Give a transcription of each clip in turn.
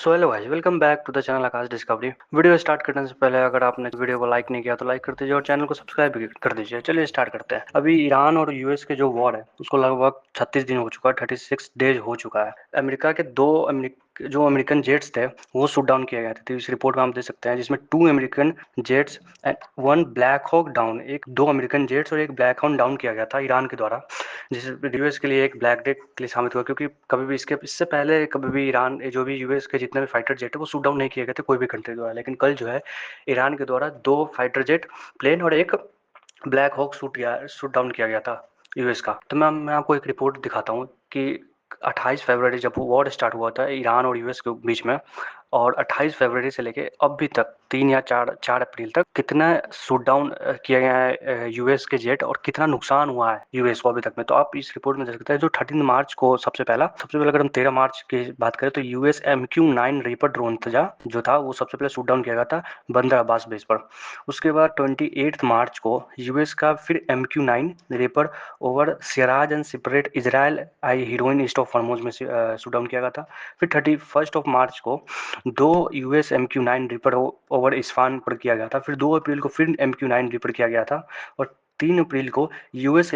So hello guys, welcome back to the channel Aakash Discovery. Video start करने से पहले अगर आपने वीडियो को लाइक नहीं किया तो लाइक कर दीजिए और चैनल को सब्सक्राइब भी कर दीजिए। चलिए स्टार्ट करते हैं। अभी ईरान और यूएस के जो वॉर है उसको लगभग 36 दिन हो चुका है, 36 डेज हो चुका है। अमेरिका के जो अमेरिकन जेट्स थे वो शूट डाउन किए गए थे। तो इस रिपोर्ट में हम देख सकते हैं जिसमें 2 American jets and 1 Black Hawk down, एक 2 अमेरिकन जेट्स और एक ब्लैक हॉक डाउन किया गया था ईरान के द्वारा, जिस यूएस के लिए एक ब्लैक डे के लिए साबित हुआ। क्योंकि कभी भी इससे पहले कभी भी ईरान जो भी यूएस के जितने भी फाइटर जेट है वो शूट डाउन नहीं किए गए थे कोई भी कंट्री द्वारा, लेकिन कल जो है ईरान के द्वारा 2 फाइटर जेट प्लेन और एक ब्लैक हॉक शूट डाउन किया गया था यूएस का। तो मैं आपको एक रिपोर्ट दिखाता हूँ कि 28 फरवरी जब वॉर स्टार्ट हुआ था ईरान और यूएस के बीच में, और 28 फरवरी से लेके अभी तक 3 या 4 अप्रैल तक कितना शूट डाउन किया गया है यूएस के जेट, और कितना नुकसान हुआ है यूएस को अभी तक में। तो आप इस रिपोर्ट में देख सकते हैं। जो 13 मार्च को सबसे पहले अगर हम 13 मार्च की बात करें तो यूएस MQ-9 रीपर ड्रोन था जो था वो सबसे पहले शूट डाउन किया गया था बंदर अब्बास बेस पर। उसके बाद 28 मार्च को यूएस का फिर MQ-9 reaper over Siraj and separate Israel I heroine east of Hormuz में शूट डाउन किया गया था। फिर 31 ऑफ मार्च को 2 US MQ-9 reaper over Isfan पर किया गया था। फिर 2 अप्रैल को फिर MQ-9 रीपर किया गया था। और 3 अप्रैल को यूएस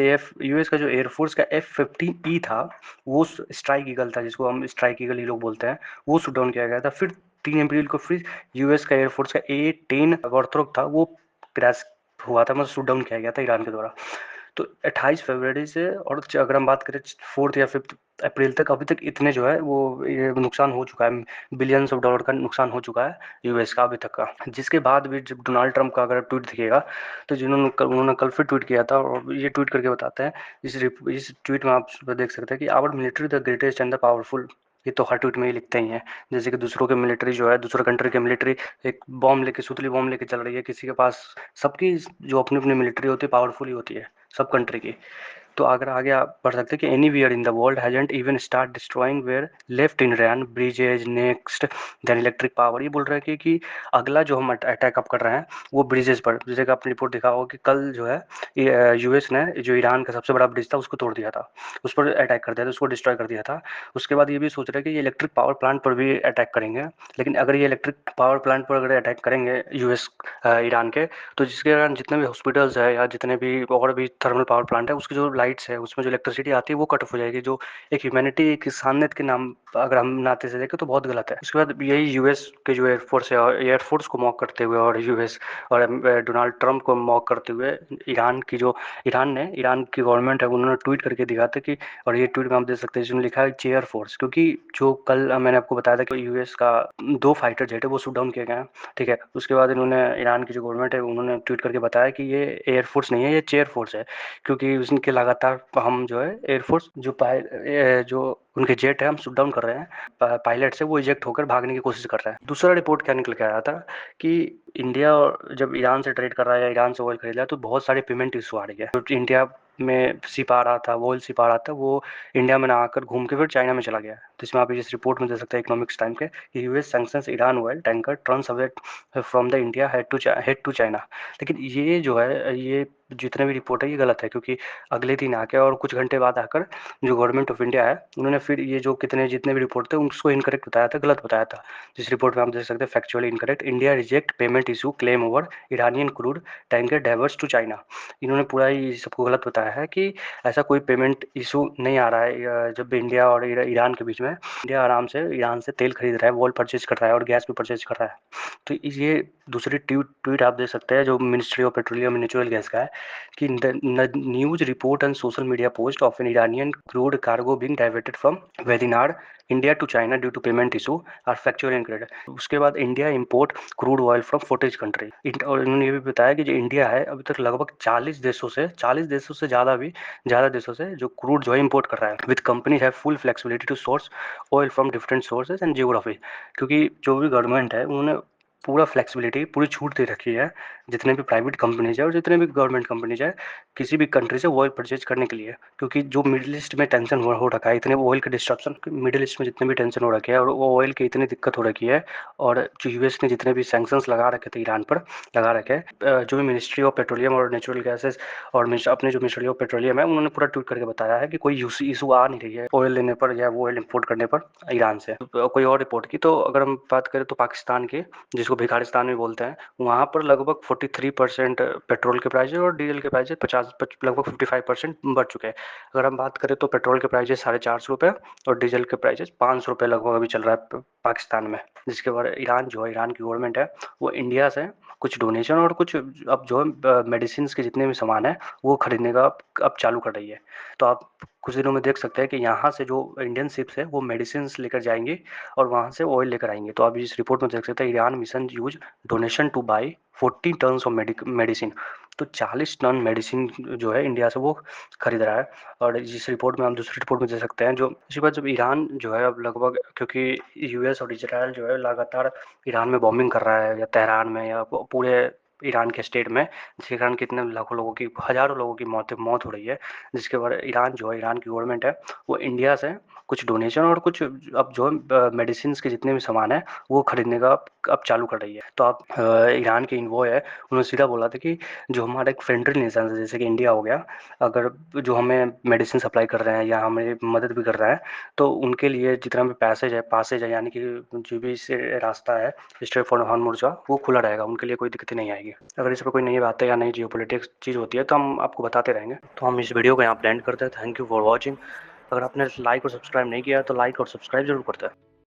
का जो एयरफोर्स का F-15E था वो स्ट्राइक ईगल था, जिसको हम स्ट्राइक ईगल ही लोग बोलते हैं, वो शूट डाउन किया गया था। फिर 3 अप्रैल को फिर यूएस का एयरफोर्स का A-10 वॉर्थरोक था, वो क्रैश हुआ था, मतलब शूट डाउन किया गया था ईरान के द्वारा। तो 28 फरवरी से, और अगर हम बात करें 4 या 5 अप्रैल तक, अभी तक इतने जो है वो ये नुकसान हो चुका है, बिलियंस ऑफ डॉलर का नुकसान हो चुका है यूएस का अभी तक का। जिसके बाद भी जब डोनाल्ड ट्रंप का अगर ट्वीट दिखेगा तो उन्होंने कल फिर ट्वीट किया था, और ये ट्वीट करके बताते हैं इस ट्वीट में आप देख सकते हैं कि our military the greatest and the powerful. ये तो हर ट्वीट में ही लिखते ही हैं। जैसे कि दूसरों के मिलिट्री जो है, दूसरे कंट्री के मिलिट्री एक बॉम्ब लेके, सुतली बॉम्ब लेके चल रही है, किसी के पास, सबकी जो अपनी अपनी मिलिट्री होती है पावरफुल ही होती है सब कंट्री की। तो अगर आगे आप बढ़ सकते हैं कि anywhere in the world hasn't even start destroying where left in Iran bridges next then electric power. ये बोल रहे हैं कि अगला जो हम अटैक अप कर रहे हैं वो ब्रिजेज पर, जैसे कि आपने रिपोर्ट देखा होगा कि कल जो है यूएस ने जो ईरान का सबसे बड़ा ब्रिज था उसको तोड़ दिया था, उस पर अटैक कर दिया था, उसको डिस्ट्रॉय कर दिया था। उसके बाद ये भी सोच रहे हैं कि ये इलेक्ट्रिक पावर प्लांट पर भी अटैक करेंगे। लेकिन अगर ये इलेक्ट्रिक पावर प्लांट पर अगर अटैक करेंगे यूएस ईरान के, तो जिसके कारण जितने भी हॉस्पिटल्स है या जितने भी और भी थर्मल पावर प्लांट है उसकी जो लाइट्स है उसमें जो इलेक्ट्रिसिटी आती है वो कट ऑफ हो जाएगी, जो एक ह्यूमैनिटी एक इंसानियत के नाम अगर हम नाते से देखें तो बहुत गलत है। उसके बाद यही यूएस के जो एयरफोर्स है, और एयरफोर्स को मॉक करते हुए और यूएस और डोनाल्ड ट्रंप को मॉक करते हुए ईरान की गवर्नमेंट है उन्होंने ट्वीट करके दिखा था कि, और ये ट्वीट में आप देख सकते हैं जिसमें लिखा है चेयर फोर्स, क्योंकि जो कल मैंने आपको बताया था कि यूएस का 2 फाइटर जेट है वो शूट डाउन किए गए हैं। ठीक है, उसके बाद इन्होंने ईरान की जो गवर्नमेंट है उन्होंने ट्वीट करके बताया कि ये एयरफोर्स नहीं है, ये चेयर फोर्स है, क्योंकि उनके लगातार हम जो है एयरफोर्स जो उनके जेट है हम शूट डाउन कर रहे हैं, पायलट से वो इजेक्ट होकर भागने की कोशिश कर रहे हैं। दूसरा रिपोर्ट क्या निकल के आया था कि इंडिया जब ईरान से ट्रेड कर रहा है या ईरान से ऑयल खरीद रहा है तो बहुत सारे पेमेंट इशू आ रही है। तो इंडिया में शिप आ रहा था, ऑयल शिप आ रहा था, वो इंडिया में ना आकर घूम के फिर चाइना में चला गया। तो इसमें आप इस रिपोर्ट में देख सकते हैं इकोनॉमिक्स टाइम के, US sanctions Iran oil tanker turns away from the India head to China. लेकिन ये जो है ये जितने भी रिपोर्ट है ये गलत है, क्योंकि अगले दिन आकर और कुछ घंटे बाद आकर जो गवर्नमेंट ऑफ इंडिया है उन्होंने फिर ये जो जितने भी रिपोर्ट थे उसको इनकरेक्ट बताया था, गलत बताया था। जिस रिपोर्ट में आप देख सकते हैं factually incorrect, India reject payment issue claim over Iranian crude tanker diverts to China. इन्होंने पूरा ही सबको गलत बताया है कि ऐसा कोई पेमेंट इशू नहीं आ रहा है। जब भी इंडिया और ईरान के बीच में, इंडिया आराम से ईरान से तेल खरीद रहा है, ऑयल परचेज कर रहा है और गैस भी परचेज कर रहा है। तो ये दूसरी ट्वीट आप देख सकते हैं जो ministry of petroleum and natural gas का है कि news report and social media post of an Iranian crude cargo being diverted from Vadinar India to China due to payment issue are factual incorrect. उसके बाद India import crude oil from फोर्टेज country, और इन्होंने ये भी बताया कि जो इंडिया है अभी तक लगभग 40 देशों से ज़्यादा देशों से जो क्रूड जो है इंपोर्ट कर रहा है, विद कंपनी है full flexibility to source oil from different sources and geography. क्योंकि जो भी गवर्नमेंट है उन्होंने पूरा फ्लेक्सिबिलिटी, पूरी छूट दे रखी है जितने भी प्राइवेट कंपनीज है और जितने भी गवर्नमेंट कंपनीज है किसी भी कंट्री से ऑयल परचेज करने के लिए, क्योंकि जो मिडिल ईस्ट में टेंशन हो रखा है, इतने ऑयल के डिस्ट्रप्शन, मिडिल ईस्ट में जितने भी टेंशन हो रखे है और वो ऑयल की इतनी दिक्कत हो रखी है, और जो यूएस ने जितने भी सैंक्शंस लगा रखे थे ईरान पर लगा रखे हैं, जो भी मिनिस्ट्री ऑफ पेट्रोलियम और नेचुरल गैसेस और अपने जो मिनिस्ट्री ऑफ पेट्रोलियम है उन्होंने पूरा ट्वीट करके बताया है कि कोई इशू आ नहीं रही है ऑयल लेने पर या वो ऑयल इंपोर्ट करने पर ईरान से। कोई और रिपोर्ट की तो अगर हम बात करें तो पाकिस्तान की, जिसको भिखारिस्तान भी बोलते हैं, वहाँ पर लगभग 43% पेट्रोल के प्राइस और डीजल के प्राइस लगभग 55% बढ़ चुके हैं। अगर हम बात करें तो पेट्रोल के प्राइस 450 रुपये और डीजल के प्राइस 500 रुपये लगभग अभी चल रहा है पाकिस्तान में। जिसके बाद ईरान जो है, ईरान की गवर्नमेंट है वो इंडिया से कुछ डोनेशन और कुछ अब जो है मेडिसिन के जितने भी सामान है वो खरीदने का अब चालू कर रही है। तो आप कुछ दिनों में देख सकते हैं कि यहाँ से जो इंडियन शिप्स है वो मेडिसिन लेकर जाएंगी और वहाँ से ऑयल लेकर आएंगे। तो आप इस रिपोर्ट में देख सकते हैं Iran mission use donation two by 40 tons of medicine. तो 40 टन मेडिसिन जो है इंडिया से वो खरीद रहा है। और जिस रिपोर्ट में हम दूसरी रिपोर्ट में दे सकते हैं, जो इसी बात जब ईरान जो है अब लगभग, क्योंकि यूएस और इजराइल जो है लगातार ईरान में बॉम्बिंग कर रहा है, या तेहरान में या पूरे ईरान के स्टेट में, जिसके कारण कितने लाखों लोगों की, हज़ारों लोगों की मौत हो रही है। जिसके बाद ईरान जो है, ईरान की गवर्नमेंट है वो इंडिया से कुछ डोनेशन और कुछ अब जो है मेडिसिन के जितने भी सामान है वो खरीदने का अब चालू कर रही है। तो आप ईरान के इन्वॉय है उन्होंने सीधा बोला था कि जो हमारा एक फ्रेंडली नेशन है जैसे कि इंडिया हो गया, अगर जो हमें मेडिसिन सप्लाई कर रहे हैं या हमें मदद भी कर रहा है तो उनके लिए जितना भी पासेज है यानी कि जो भी से रास्ता है स्ट्रेट फॉर हॉर्मुज़ का वो खुला रहेगा, उनके लिए कोई दिक्कत नहीं आएगी। अगर इस पर कोई नई बातें या नई जियोपॉलिटिक्स चीज़ होती है तो हम आपको बताते रहेंगे। तो हम इस वीडियो को यहाँ पे एंड करते हैं। Thank you for watching. अगर आपने लाइक और सब्सक्राइब नहीं किया है तो लाइक और सब्सक्राइब जरूर करते हैं।